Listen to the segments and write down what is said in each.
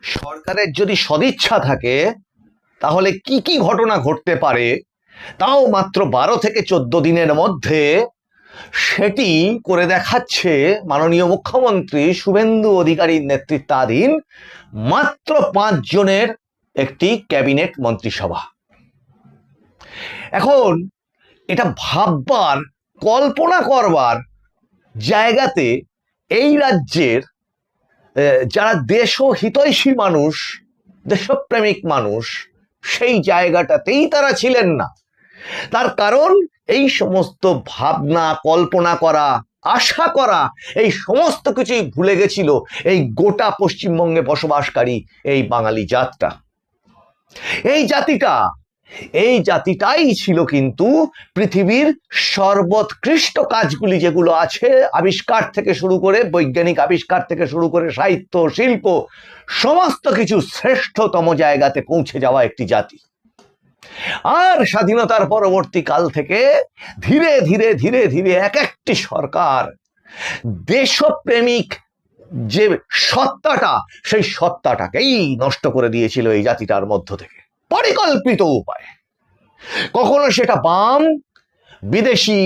সরকারের যদি সদিচ্ছা থাকে তাহলে কি কি ঘটনা ঘটতে পারে, তাও মাত্র 12 থেকে 14 দিনের মধ্যে সেটি করে দেখাচ্ছে মাননীয় মুখ্যমন্ত্রী শুভেন্দু অধিকারীর নেতৃত্বাধীন মাত্র 5 জনের একটি ক্যাবিনেট মন্ত্রিসভা। এখন এটা ভাববার, কল্পনা করবার জায়গাতে এই রাজ্যের যারা দেশহিতৈষী মানুষ, দেশপ্রেমিক মানুষ, সেই জায়গাটাতেই তারা ছিলেন না। তার কারণ এই সমস্ত ভাবনা, কল্পনা করা, আশা করা, এই সমস্ত কিছুই ভুলে গেছিল এই গোটা পশ্চিমবঙ্গে বসবাসকারী এই বাঙালি জাতটা। এই জাতিটাই ছিল কিন্তু পৃথিবীর সর্বোৎকৃষ্ট কাজগুলি যেগুলো আছে, আবিষ্কার থেকে শুরু করে, বৈজ্ঞানিক আবিষ্কার থেকে শুরু করে সাহিত্য, শিল্প, সমস্ত কিছু শ্রেষ্ঠতম জায়গাতে পৌঁছে যাওয়া একটি জাতি। আর স্বাধীনতার পরবর্তী কাল থেকে ধীরে ধীরে ধীরে ধীরে এক একটি সরকার দেশপ্রেমিক যে সত্তাটা, সেই সত্তাটাকেই নষ্ট করে দিয়েছিল এই জাতিটার মধ্য থেকে পরিকল্পিত উপায়ে। কখনো সেটা বাম বিদেশি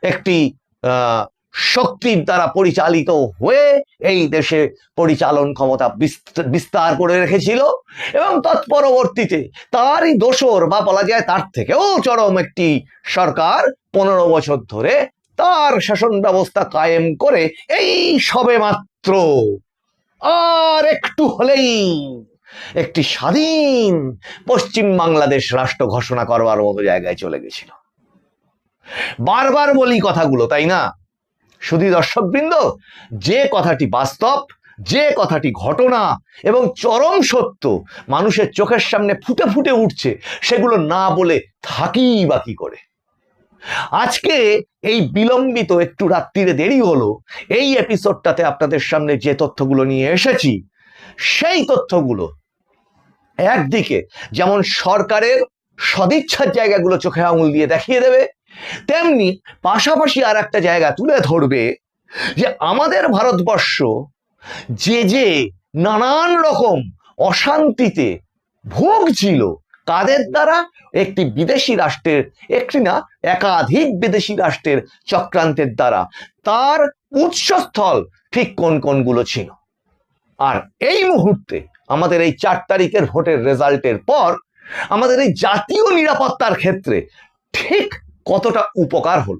একটি শক্তির দ্বারা পরিচালিত হয়ে এই দেশে পরিচালন ক্ষমতা বিস্তার করে রেখেছিল, এবং তৎপরবর্তীতে তারই দোসর বা বলা যায় তার থেকেও চরম একটি সরকার 15 বছর ধরে তার শাসন ব্যবস্থা কায়েম করে এই সবে মাত্র আর একটু হলেই একটি স্বাধীন পশ্চিম বাংলাদেশ রাষ্ট্র ঘোষণা করবার মতো জায়গায় চলে গেছিল। বারবার বলি কথাগুলো, তাই না? শুধু দর্শকবৃন্দ, যে কথাটি বাস্তব, যে কথাটি ঘটনা এবং চরম সত্য মানুষের চোখের সামনে ফুটে ফুটে উঠছে, সেগুলো না বলে থাকি বা কি করে? আজকে এই বিলম্বিত, একটু রাত্রিরে দেরি হলো, এই এপিসোডটাতে আপনাদের সামনে যে তথ্যগুলো নিয়ে এসেছি, সেই তথ্যগুলো একদিকে যেমন সরকারের সদিচ্ছার জায়গাগুলো চোখে আঙুল দিয়ে দেখিয়ে দেবে, তেমনি পাশাপাশি আর একটা জায়গা তুলে ধরবে যে আমাদের ভারতবর্ষ যে নানান রকম অশান্তিতে ভুগছিল, কাদের দ্বারা? একটি বিদেশি রাষ্ট্রের, একটি না একাধিক বিদেশি রাষ্ট্রের চক্রান্তের দ্বারা। তার উৎসস্থল ঠিক কোন কোনগুলো ছিল। আর এই মুহূর্তে আমাদের এই 4 তারিখের ভোটের রেজাল্টের পর আমাদের এই জাতীয় নিরাপত্তার ক্ষেত্রে ঠিক কতটা উপকার হল,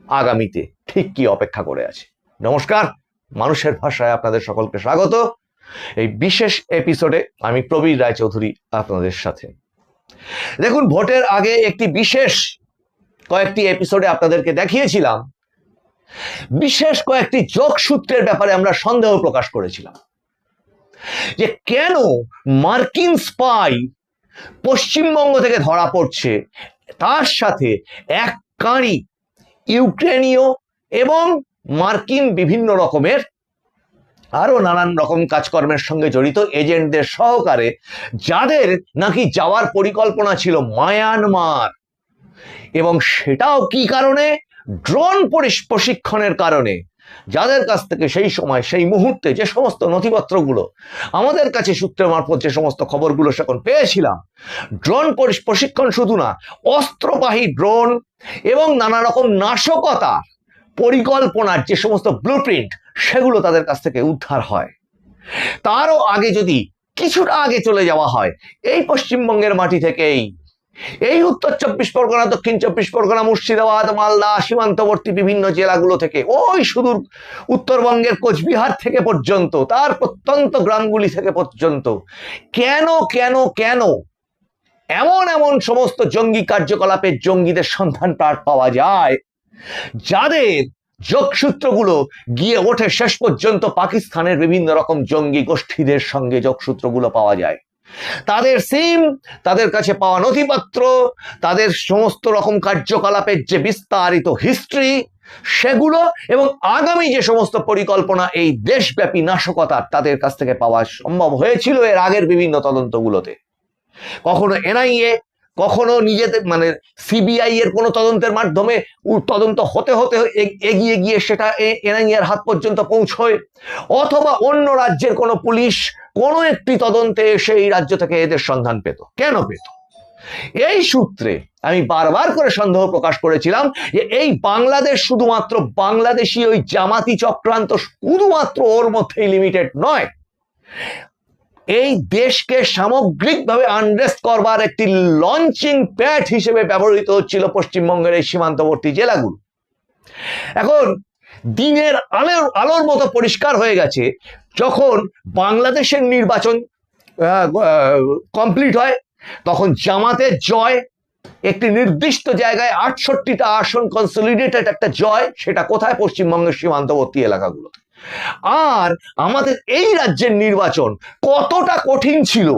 আগামীতে ঠিক কি অপেক্ষা করে আছে। নমস্কার, মানুষের ভাষায় আপনাদের সকলকে স্বাগত। এই বিশেষ এপিসোডে আমি প্রবীর রায়চৌধুরী আপনাদের সাথে। দেখুন, ভোটের আগে একটি বিশেষ কয়েকটি এপিসোডে আপনাদেরকে দেখিয়েছিলাম, বিশেষ কয়েকটি যোগসূত্রের ব্যাপারে আমরা সন্দেহ প্রকাশ করেছিলাম যে কেন মার্কিন স্পাই পশ্চিমবঙ্গ থেকে ধরা পড়ছে, তার সাথে এক কাঁড়ি ইউক্রেনীয় এবং মার্কিন বিভিন্ন রকমের আরো নানান রকম কাজকর্মের সঙ্গে জড়িত এজেন্টদের সহকারে, যাদের নাকি যাওয়ার পরিকল্পনা ছিল মায়ানমার। এবং সেটাও কি কারণে? ড্রোন প্রশিক্ষণের কারণে। যাদের কাছ থেকে সেই সময়, সেই মুহূর্তে যে সমস্ত নথিপত্রগুলো আমাদের কাছে সূত্র মারফত যে সমস্ত খবরগুলো সেখন পেয়েছিলাম, ড্রোন প্রশিক্ষণ শুধু না, অস্ত্রবাহী ড্রোন এবং নানা রকম নাশকতা পরিকল্পনার যে সমস্ত ব্লুপ্রিন্ট, সেগুলো তাদের কাছ থেকে উদ্ধার হয়। তারও আগে যদি কিছুটা আগে চলে যাওয়া হয়, এই পশ্চিমবঙ্গের মাটি থেকেই, এই উত্তর 24 পরগনা, দক্ষিণ 24 পরগনা, মুর্শিদাবাদ, মালদা, সীমান্তবর্তী বিভিন্ন জেলাগুলো থেকে, ওই সুদূর উত্তরবঙ্গের কোচবিহার থেকে পর্যন্ত, তার প্রত্যন্ত গ্রামগুলি থেকে পর্যন্ত কেন কেন কেন এমন এমন সমস্ত জঙ্গি কার্যকলাপের জঙ্গিদের সন্ধান পাওয়া যায়, যাদের যোগসূত্রগুলো গিয়ে ওঠে শেষ পর্যন্ত পাকিস্তানের বিভিন্ন রকম জঙ্গি গোষ্ঠীদের সঙ্গে। যোগসূত্রগুলো পাওয়া যায়, তাদের সিম, তাদের কাছে পাওয়া নথিপত্র, তাদের সমস্ত রকম কার্যকলাপের যে বিস্তারিত হিস্ট্রি, সেগুলো এবং আগামী যে সমস্ত পরিকল্পনা এই দেশব্যাপী নাশকতার, তাদের কাছ থেকে পাওয়া সম্ভব হয়েছিল এর আগের বিভিন্ন তদন্তগুলোতে। কখনো এনআইএ, কখনো নিজেদের মানে সিবিআই এর কোনো তদন্তের মাধ্যমে তদন্ত হতে হতে এগিয়ে গিয়ে সেটা এনআইএর হাত পর্যন্ত পৌঁছয়, অথবা অন্য রাজ্যের কোনো পুলিশ কোনো একটি তদন্তে এসে এই রাজ্য থেকে এদের সন্ধান পেত। কেন পেত? এই সূত্রে আমি বারবার করে সন্দেহ প্রকাশ করেছিলাম যে এই বাংলাদেশ শুধুমাত্র বাংলাদেশি ওই জামাতি চক্রান্ত শুধুমাত্র ওর মধ্যেই লিমিটেড নয়, এই দেশকে সামগ্রিকভাবে আনরেস্ট করবার একটি লঞ্চিং প্যাড হিসেবে ব্যবহৃত হচ্ছিল পশ্চিমবঙ্গের এই সীমান্তবর্তী জেলাগুলো। এখন দিনের আলোর মতো পরিষ্কার হয়ে গেছে, যখন বাংলাদেশের নির্বাচন কমপ্লিট হয় তখন জামাতের জয়, একটি নির্দিষ্ট জায়গায় 68টা আসন কনসলিডেটেড একটা জয়, সেটা কোথায়? পশ্চিমবঙ্গের সীমান্তবর্তী এলাকাগুলো। আর আমাদের এই রাজ্যের নির্বাচন কতটা কঠিন ছিল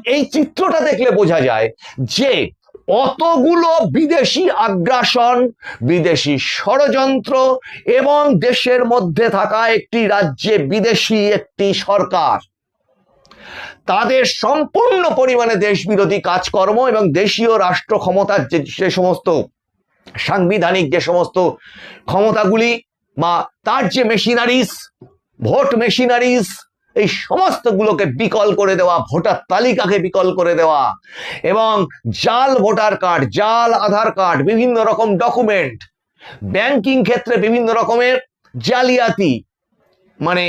এই চিত্রটা দেখলে বোঝা যায় যে অতগুলো বিদেশি আগ্রাসন, বিদেশি ষড়যন্ত্র এবং দেশের মধ্যে থাকা একটি রাজ্যে বিদেশি একটি সরকার, তাদের সম্পূর্ণ পরিমাণে দেশবিরোধী কাজকর্ম এবং দেশীয় রাষ্ট্র ক্ষমতার যে সমস্ত সাংবিধানিক যে সমস্ত ক্ষমতাগুলি বা তার যে মেশিনারিজ, ভোট মেশিনারিজ, এই সমস্তগুলোকে বিকল করে দেওয়া, ভোটার তালিকাকে বিকল করে দেওয়া এবং জাল ভোটার কার্ড, জাল আধার কার্ড, বিভিন্ন রকম ডকুমেন্ট, ব্যাংকিং ক্ষেত্রে বিভিন্ন রকমের জালিয়াতি, মানে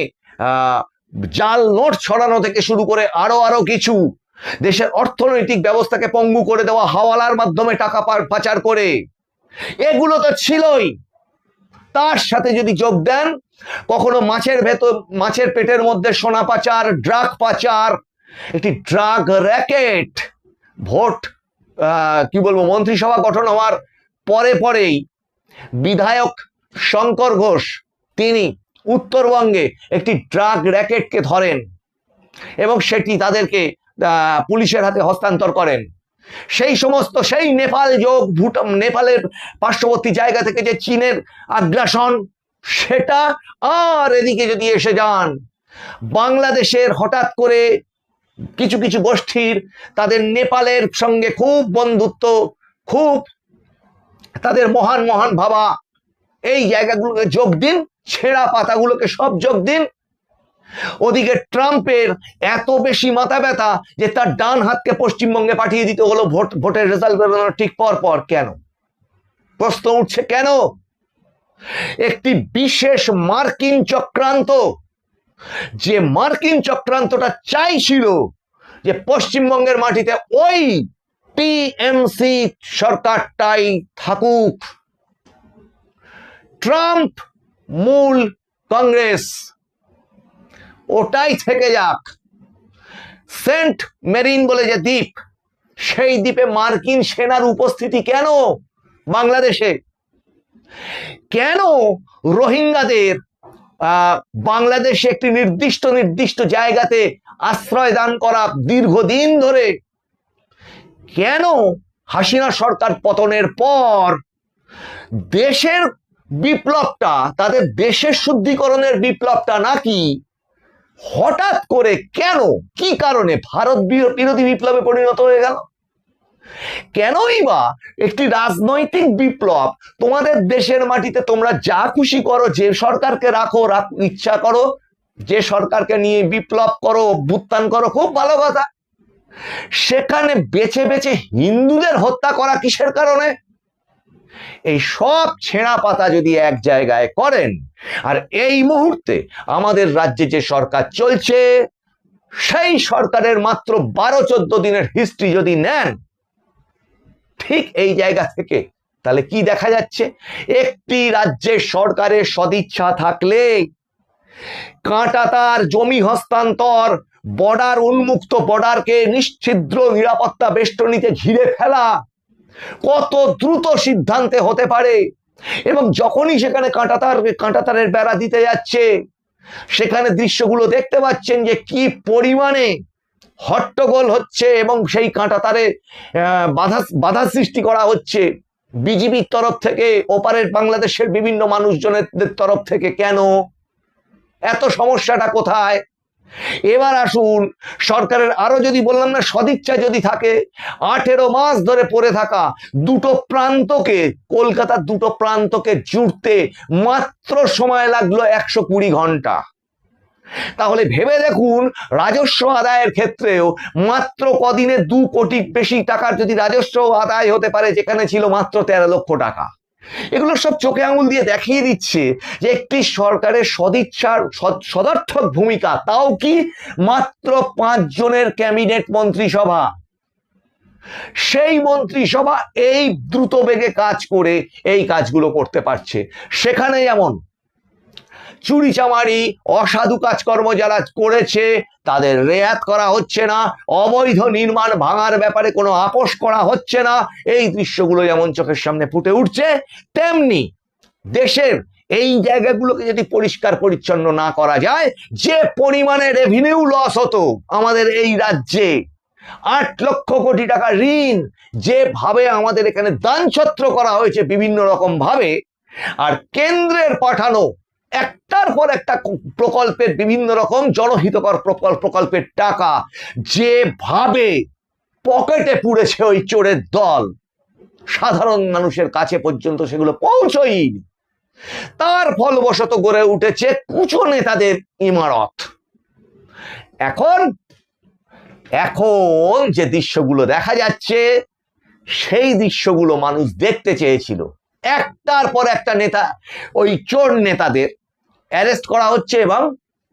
জাল নোট ছড়ানো থেকে শুরু করে আরো কিছু, দেশের অর্থনৈতিক ব্যবস্থাকে পঙ্গু করে দেওয়া হাওয়ালার মাধ্যমে টাকা পাচার করে, এগুলো তো ছিলই। তার সাথে যদি যোগ দেন কখনো মাছের পেটের মধ্যে সোনা পাচার, ড্রাগ পাচার, একটি ড্রাগ র্যাকেট। ভোট কি বলবো, মন্ত্রিসভা গঠন হওয়ার পরেই বিধায়ক শঙ্কর ঘোষ তিনি উত্তরবঙ্গে একটি ড্রাগ র্যাকেটকে ধরেন এবং সেটি তাদেরকে পুলিশের হাতে হস্তান্তর করেন। সেই নেপাল যোগ, ভুটান, নেপালের পার্শ্ববর্তী জায়গা থেকে যে চীনের আগ্রাসন, সেটা। আর এদিকে যদি এসে যান বাংলাদেশের, হঠাৎ করে কিছু কিছু গোষ্ঠীর তাদের নেপালের সঙ্গে খুব বন্ধুত্ব, খুব তাদের মহান মহান ভাবা, এই জায়গাগুলোকে যোগ দিন, ছেঁড়া পাতাগুলোকে সব যোগ দিন। ওদিকে ট্রাম্পের এত বেশি মাথা ব্যথা যে তার ডান হাতকে পশ্চিমবঙ্গে পাঠিয়ে দিতে হলো ভোটের রেজাল্ট বেরোনোর ঠিক পর। কেন? প্রশ্ন উঠছে কেন? একটি বিশেষ মার্কিন চক্রান্ত, যে মার্কিন চক্রান্তটা চাইছিল যে পশ্চিমবঙ্গের মাটিতে ওই টিএমসি সরকারটাই থাকুক, ট্রাম্প মূল কংগ্রেস ওটাই থেকে যাক। সেন্ট মেরিন বলে যে দ্বীপ, সেই দ্বীপে মার্কিন সেনার উপস্থিতি কেন বাংলাদেশে? কেন রোহিঙ্গাদের বাংলাদেশে একটি নির্দিষ্ট জায়গাতে আশ্রয় দান করা দীর্ঘদিন ধরে? কেন হাসিনা সরকার পতনের পর দেশের বিপ্লবটা, তাদের দেশের শুদ্ধিকরণের বিপ্লবটা নাকি হঠাৎ করে, কেন, কি কারণে ভারত বিরোধী বিপ্লবে পরিণত হয়ে গেল? কেনই বা একটি রাজনৈতিক বিপ্লব, তোমাদের দেশের মাটিতে তোমরা যা খুশি করো, যে সরকারকে রাখো ইচ্ছা করো, যে সরকারকে নিয়ে বিপ্লব করো, অভ্যুত্থান করো, খুব ভালো কথা, সেখানে বেছে বেছে হিন্দুদের হত্যা করা কিসের কারণে? এই সব ছেঁড়া পাতা যদি এক জায়গায় করেন, আর এই মুহূর্তে আমাদের রাজ্যে যে সরকার চলছে সেই সরকারের মাত্র 12-14 দিনের হিস্ট্রি যদি নেন ঠিক এই জায়গা থেকে, তাহলে কি দেখা যাচ্ছে? একটি রাজ্যের সরকারের সদিচ্ছা থাকলে কাঁটাতার জমি হস্তান্তর, বর্ডার উন্মুক্ত, বর্ডারকে নিশ্ছিদ্র নিরাপত্তা বেষ্টনীতে ঘিরে ফেলা কত দ্রুত সিদ্ধান্তে হতে পারে। এবং যখনই সেখানে কাঁটাতারের বেড়া দিতে যাচ্ছে, সেখানে দৃশ্যগুলো দেখতে পাচ্ছেন যে কি পরিমাণে হট্টগোল হচ্ছে এবং সেই কাঁটাতারে বাধা সৃষ্টি করা হচ্ছে বিজিবির তরফ থেকে, ওপারের বাংলাদেশের বিভিন্ন মানুষজনের তরফ থেকে। কেন? এত সমস্যাটা কোথায়? এবার আসুন সরকারের আরো যদি বললাম না সদিচ্ছা যদি থাকে, 18 মাস ধরে পড়ে থাকা দুটো প্রান্তকে, কলকাতার দুটো প্রান্তকে জুড়তে মাত্র সময় লাগলো 120 ঘন্টা। তাহলে ভেবে দেখুন রাজস্ব আদায়ের ক্ষেত্রেও মাত্র কদিনে 2 কোটির বেশি টাকার যদি রাজস্ব আদায় হতে পারে, যেখানে ছিল মাত্র 13 লক্ষ টাকা। এগুলো সব চোখে আঙুল দিয়ে দেখিয়ে দিচ্ছে যে একটি সরকারের সদিচ্ছার সদর্থক ভূমিকা, তাও কি মাত্র 5 জনের ক্যাবিনেট মন্ত্রিসভা। সেই মন্ত্রিসভা এই দ্রুত বেগে কাজ করে এই কাজগুলো করতে পারছে। সেখানে যেমন চুরি চামারি অসাধু কাজকর্ম যারা করেছে তাদের রেয়াত করা হচ্ছে না, অবৈধ নির্মাণ ভাঙার ব্যাপারে কোনো আপোষ করা হচ্ছে না। এই দৃশ্যগুলো যেমন চোখের সামনে ফুটে উঠছে, তেমনি দেশের এই জায়গাগুলোকে যদি পরিষ্কার পরিচ্ছন্ন না করা যায়, যে পরিমাণে রেভিনিউ লস হতো আমাদের এই রাজ্যে, 8 লক্ষ কোটি টাকা ঋণ যেভাবে আমাদের এখানে দানছত্র করা হয়েছে বিভিন্ন রকম ভাবে, আর কেন্দ্রের পাঠানো একটার পর একটা প্রকল্পের বিভিন্ন রকম জনহিতকর প্রকল্পের টাকা যেভাবে পকেটে পুড়েছে ওই চোরের দল, সাধারণ মানুষের কাছে পর্যন্ত সেগুলো পৌঁছয়নি। তার ফলবশত গড়ে উঠেছে কুচো নেতাদের ইমারত। এখন এখন যে দৃশ্যগুলো দেখা যাচ্ছে, সেই দৃশ্যগুলো মানুষ দেখতে চেয়েছিল। একটার পর একটা নেতা, ওই চোর নেতাদের অ্যারেস্ট করা হচ্ছে এবং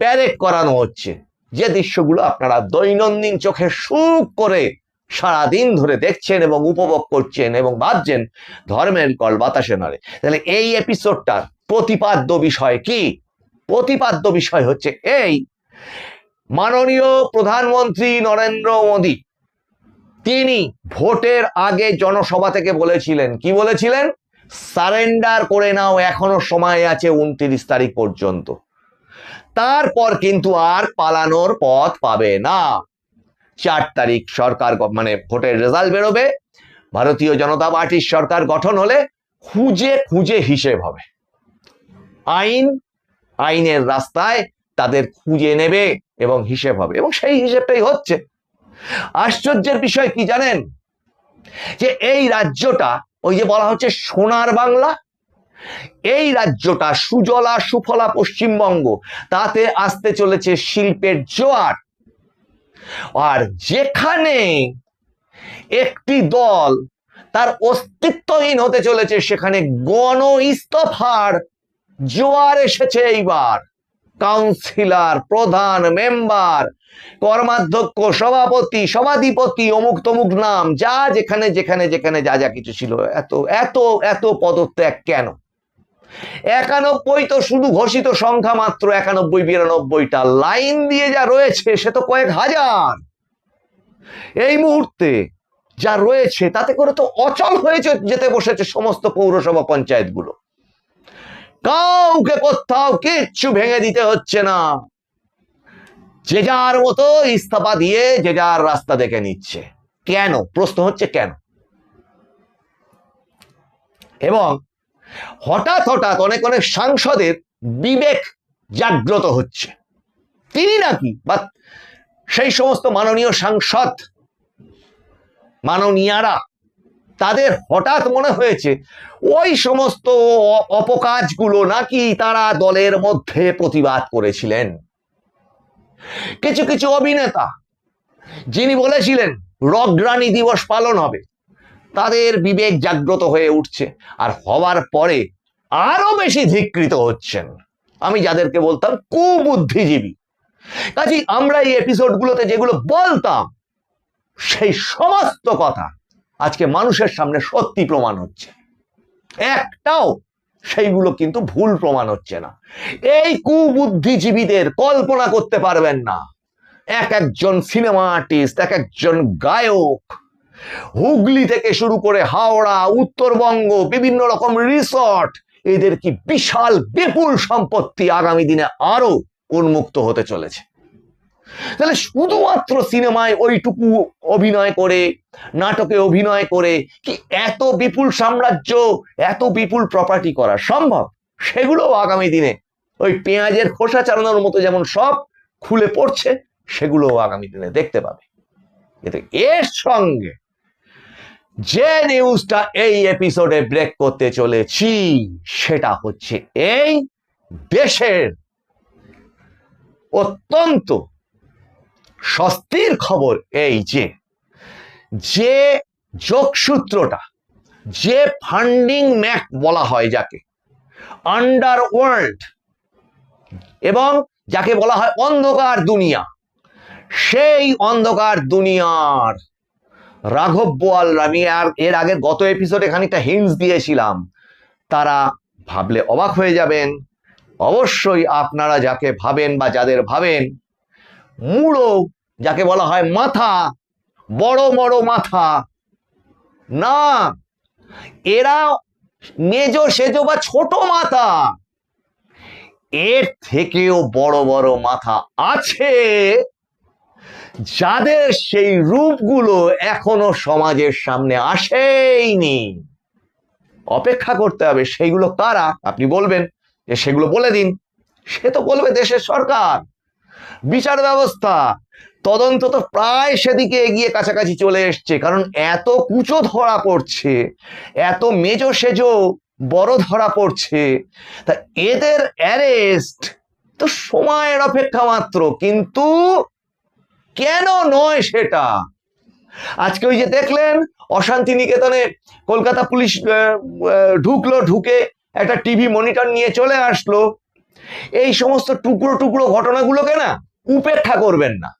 প্যারেড করানো হচ্ছে, যে দৃশ্যগুলো আপনারা দৈনন্দিন চোখে সুখ করে সারাদিন ধরে দেখছেন এবং উপভোগ করছেন এবং ভাবছেন ধর্মের কল বাতাসে নড়ে। তাহলে এই এপিসোডটার প্রতিপাদ্য বিষয় কি? প্রতিপাদ্য বিষয় হচ্ছে এই, মাননীয় প্রধানমন্ত্রী নরেন্দ্র মোদী তিনি ভোটের আগে জনসভা থেকে বলেছিলেন, কি বলেছিলেন? সারেন্ডার করে নাও, এখনো সময় আছে 29 তারিখ পর্যন্ত। তারপর কিন্তু আর পালানোর পথ পাবে না। 4 তারিখ সরকার মানে ভোটের রেজাল্ট বেরোবে, ভারতীয় জনতা পার্টির সরকার গঠন হলে খুঁজে খুঁজে হিসেব হবে। আইনের রাস্তায় তাদের খুঁজে নেবে এবং হিসেব হবে, এবং সেই হিসেবটাই হচ্ছে। আশ্চর্যের বিষয় কি জানেন? যে এই রাজ্যটা, ওই যে বলা হচ্ছে সোনার বাংলা, এই রাজ্যটা সুজলা সুফলা পশ্চিমবঙ্গ, তাতে আসতে চলেছে শিল্পের জোয়ার। আর যেখানে একটি দল তার অস্তিত্বহীন হতে চলেছে, সেখানে গণ ইস্তফার জোয়ার এসেছে এইবার। কাউন্সিলর, প্রধান, মেম্বার, কর্মাধ্যক্ষ, সভাপতি, সভাধিপতি, অমুক তমুক নাম, যা যেখানে যেখানে যেখানে যা যা কিছু ছিল, এত এত এত পদত্যাগ কেন? 91 তো শুধু ঘোষিত সংখ্যা মাত্র 91-92টা, লাইন দিয়ে যা রয়েছে সে তো কয়েক হাজার। এই মুহূর্তে যা রয়েছে তাতে করে তো অচল হয়ে যেতে বসেছে সমস্ত পৌরসভা পঞ্চায়েতগুলো। কাউকে কোথাও কিচ্ছু ভেঙে দিতে হচ্ছে না, যে যার মতো ইস্তফা দিয়ে যে যার রাস্তা দেখে নিচ্ছে। কেন? প্রশ্ন হচ্ছে কেন? এবং হঠাৎ হঠাৎ অনেক অনেক সাংসদের বিবেক জাগ্রত হচ্ছে। তিনি নাকি বা সেই সমস্ত মাননীয় সাংসদ, মাননীয়ারা, তাদের হঠাৎ মনে হয়েছে ওই সমস্ত অপকাজগুলো নাকি তারা দলের মধ্যে প্রতিবাদ করেছিলেন। কিছু কিছু অভিনেতা যিনি বলেছিলেন রগ্রাণী দিবস পালন হবে, তাদের বিবেক জাগ্রত হয়ে উঠছে, আর হওয়ার পরে আরো বেশি ধিকৃত হচ্ছেন। আমি যাদেরকে বলতাম কুবুদ্ধিজীবী। কাজেই আমরা এই এপিসোডগুলোতে যেগুলো বলতাম, সেই সমস্ত কথা আজকে মানুষের সামনে সত্যি প্রমাণ হচ্ছে। একটাও সেইগুলো কিন্তু ভুল প্রমাণ হচ্ছে না। এই কুবুদ্ধিজীবীদের কল্পনা করতে পারবেন না, এক একজন সিনেমা আর্টিস্ট, এক একজন গায়ক, হুগলি থেকে শুরু করে হাওড়া, উত্তরবঙ্গ, বিভিন্ন রকম রিসর্ট, এদের কি বিশাল বিপুল সম্পত্তি আগামী দিনে আরো উন্মুক্ত হতে চলেছে। তাহলে শুধুমাত্র সিনেমায় ওইটুকু অভিনয় করে, নাটকে অভিনয় করে কি এত বিপুল সাম্রাজ্য, এত বিপুল প্রপার্টি করা সম্ভব? সেগুলো আগামী দিনে ওই পেঁয়াজের খোসা চালানোর মতো যেমন সব খুলে পড়ছে, সেগুলোও আগামী দিনে দেখতে পাবে। কিন্তু এর সঙ্গে যে নিউজটা এই এপিসোডে ব্রেক করতে চলেছি সেটা হচ্ছে এই দেশের অত্যন্ত স্বস্তির খবর, এই যে যোগসূত্রটা, যে ফান্ডিং ম্যাপ বলা হয় যাকে, আন্ডারওয়ার্ল্ড এবং যাকে বলা হয় অন্ধকার দুনিয়া, সেই অন্ধকার দুনিয়ার রাঘব বোয়াল, আমি এর আগের গত এপিসোডে খানিকটা হিন্টস দিয়েছিলাম, তারা ভাবলে অবাক হয়ে যাবেন। অবশ্যই আপনারা যাকে ভাবেন বা যাদের ভাবেন মুড়ো, যাকে বলা হয় মাথা, বড় বড় মাথা, না, এরা মেজো সেজো বা ছোট মাথা, এর থেকেও বড় বড় মাথা আছে, যাদের সেই রূপগুলো এখনো সমাজের সামনে আসেইনি। অপেক্ষা করতে হবে। সেইগুলো কারা? আপনি বলবেন যে সেগুলো বলে দিন। সে তো বলবে দেশের সরকার, বিচার ব্যবস্থা, তদন্ত তো প্রায় সেদিকে এগিয়ে কাছাকাছি চলে এসছে। কারণ এত কুচো ধরা পড়ছে, এত মেজো সেজো বড় ধরা পড়ছে, তা এদের অ্যারেস্ট তো সময়ের অপেক্ষা মাত্র। কিন্তু কেন নয় সেটা আজকে ওই যে দেখলেন অশান্তি নিকেতনে কলকাতা পুলিশ ঢুকলো, ঢুকে একটা টিভি মনিটর নিয়ে চলে আসলো। এই সমস্ত টুকরো টুকরো ঘটনাগুলোকে না উপেক্ষা করবেন না।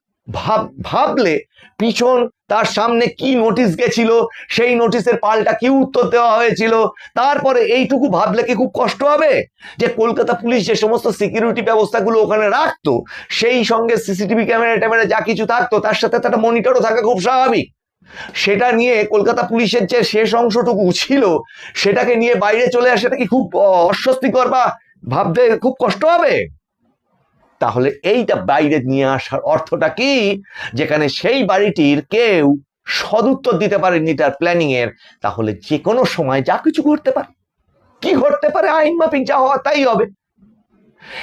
ভাবলে পিছন তার সামনে কি নোটিশ গেছিল, সেই নোটিশের পাল্টা কি উত্তর দেওয়া হয়েছিল, তারপরে এইটুকু ভাবলে কি খুব কষ্ট হবে যে কলকাতা পুলিশ যে সমস্ত সিকিউরিটি ব্যবস্থাগুলো ওখানে রাখতো, সেই সঙ্গে সিসিটিভি ক্যামেরা যা কিছু থাকতো, তার সাথে একটা মনিটরও থাকা খুব স্বাভাবিক। সেটা নিয়ে কলকাতা পুলিশের যে শেষ অংশটুকু ছিল সেটাকে নিয়ে বাইরে চলে আসাটা কি খুব অস্বস্তিকর বা ভাবতে খুব কষ্ট হবে? তাহলে এইটা বাইরে নিয়ে আসার অর্থটা কি? যেখানে সেই বাড়িটির কেউ সদুত্তর দিতে পারেনি তার প্ল্যানিং এর, তাহলে যে কোনো সময় যা কিছু ঘটতে পারে। কি ঘটতে পারে? আইন মাফিক যা হওয়া তাই হবে।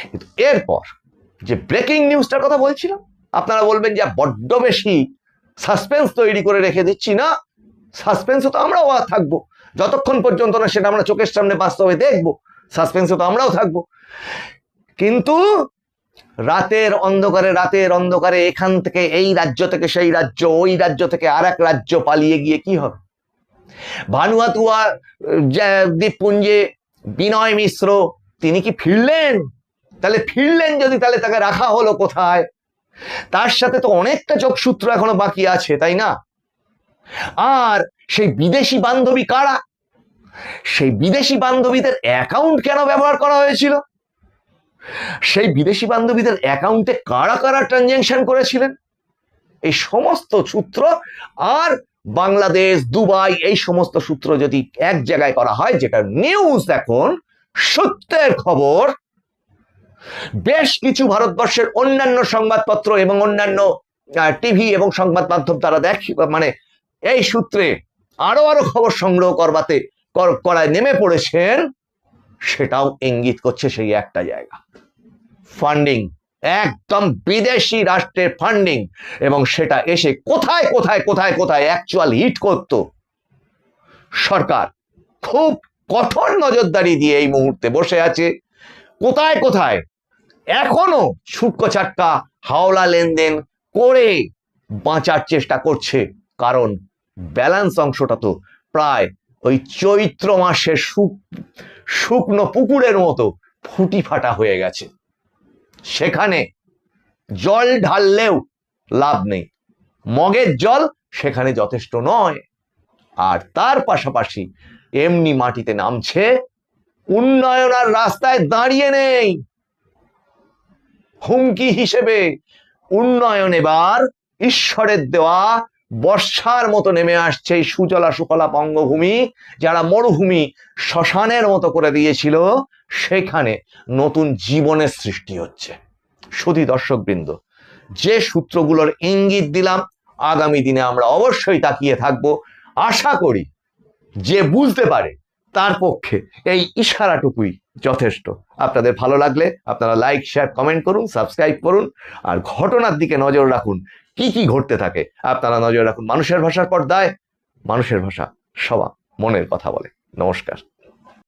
কিন্তু এরপর যে ব্রেকিং নিউজটার কথা বলছিলাম, আপনারা বলবেন যে বড্ড বেশি সাসপেন্স তৈরি করে রেখে দিচ্ছি। না, সাসপেন্সে তো আমরাও থাকবো, যতক্ষণ পর্যন্ত না সেটা আমরা চোখের সামনে বাস্তবে দেখবো, সাসপেন্সে তো আমরাও থাকবো। কিন্তু রাতের অন্ধকারে এখান থেকে এই রাজ্য থেকে সেই রাজ্য, ওই রাজ্য থেকে আর এক রাজ্য পালিয়ে গিয়ে কি হবে? ভানুয়াতুয়া দ্বীপপুঞ্জে বিনয় মিশ্র, তিনি কি ফিরলেন? তাহলে ফিরলেন যদি, তাহলে তাকে রাখা হলো কোথায়? তার সাথে তো অনেকটা যোগসূত্র এখনো বাকি আছে, তাই না? আর সেই বিদেশি বান্ধবী কারা? সেই বিদেশি বান্ধবীদের অ্যাকাউন্ট কেন ব্যবহার করা হয়েছিল? সেই বিদেশি বান্ধবীদের অ্যাকাউন্টে কারা কারা ট্রানজ্যাকশন করেছিলেন? এই সমস্ত সূত্র আর বাংলাদেশ, দুবাই, এই সমস্ত সূত্র যদি এক জায়গায় করা হয়, যেটা নিউজ এখন সত্যের খবর, বেশ কিছু ভারতবর্ষের অন্যান্য সংবাদপত্র এবং অন্যান্য টিভি এবং সংবাদ মাধ্যম তারা মানে এই সূত্রে আরো খবর সংগ্রহ করায় নেমে পড়েছেন। সেটাও ইঙ্গিত করছে সেই একটা জায়গা, ফান্ডিং, একদম বিদেশি রাষ্ট্রের ফান্ডিং, এবং সেটা এসে কোথায় কোথায় কোথায় কোথায় অ্যাকচুয়াল হিট করত। সরকার খুব কঠোর নজরদারি দিয়ে এই মুহূর্তে বসে আছে। কোথায় কোথায় এখনো ছুটকো চাটকা হাওলা লেনদেন করে বাঁচার চেষ্টা করছে, কারণ ব্যালেন্স অংশটা তো প্রায় ওই চৈত্র মাসের শুকনো পুকুরের মতো ফুটি ফাটা হয়ে গেছে। সেখানে জল ঢাললেও লাভ নেই, মগের জল সেখানে যথেষ্ট নয়। আর তার পাশাপাশি এমনি মাটিতে নামছে, উন্নয়ন আর রাস্তায় দাঁড়িয়ে নেই। হুমকি হিসেবে উন্নয়ন এবার ঈশ্বরের দেওয়া বর্ষার মতো নেমে আসছে। সুজলা সুফলা বঙ্গভূমি যারা মরুভূমি শ্মশানের মতো করে দিয়েছিল, সেখানে নতুন জীবনের সৃষ্টি হচ্ছে। শুধু দর্শকবৃন্দ, যে সূত্রগুলোর ইঙ্গিত দিলাম, আগামী দিনে আমরা অবশ্যই তাকিয়ে থাকবো। আশা করি যে বুঝতে পারে তার পক্ষে এই ইশারাটুকুই যথেষ্ট। আপনাদের ভালো লাগলে আপনারা লাইক, শেয়ার, কমেন্ট করুন, সাবস্ক্রাইব করুন, আর ঘটনার দিকে নজর রাখুন। কি কি ঘটতে থাকে আপনারা নজর রাখুন। মানুষের ভাষার পর্দায়, মানুষের ভাষা সবার মনের কথা বলে। নমস্কার।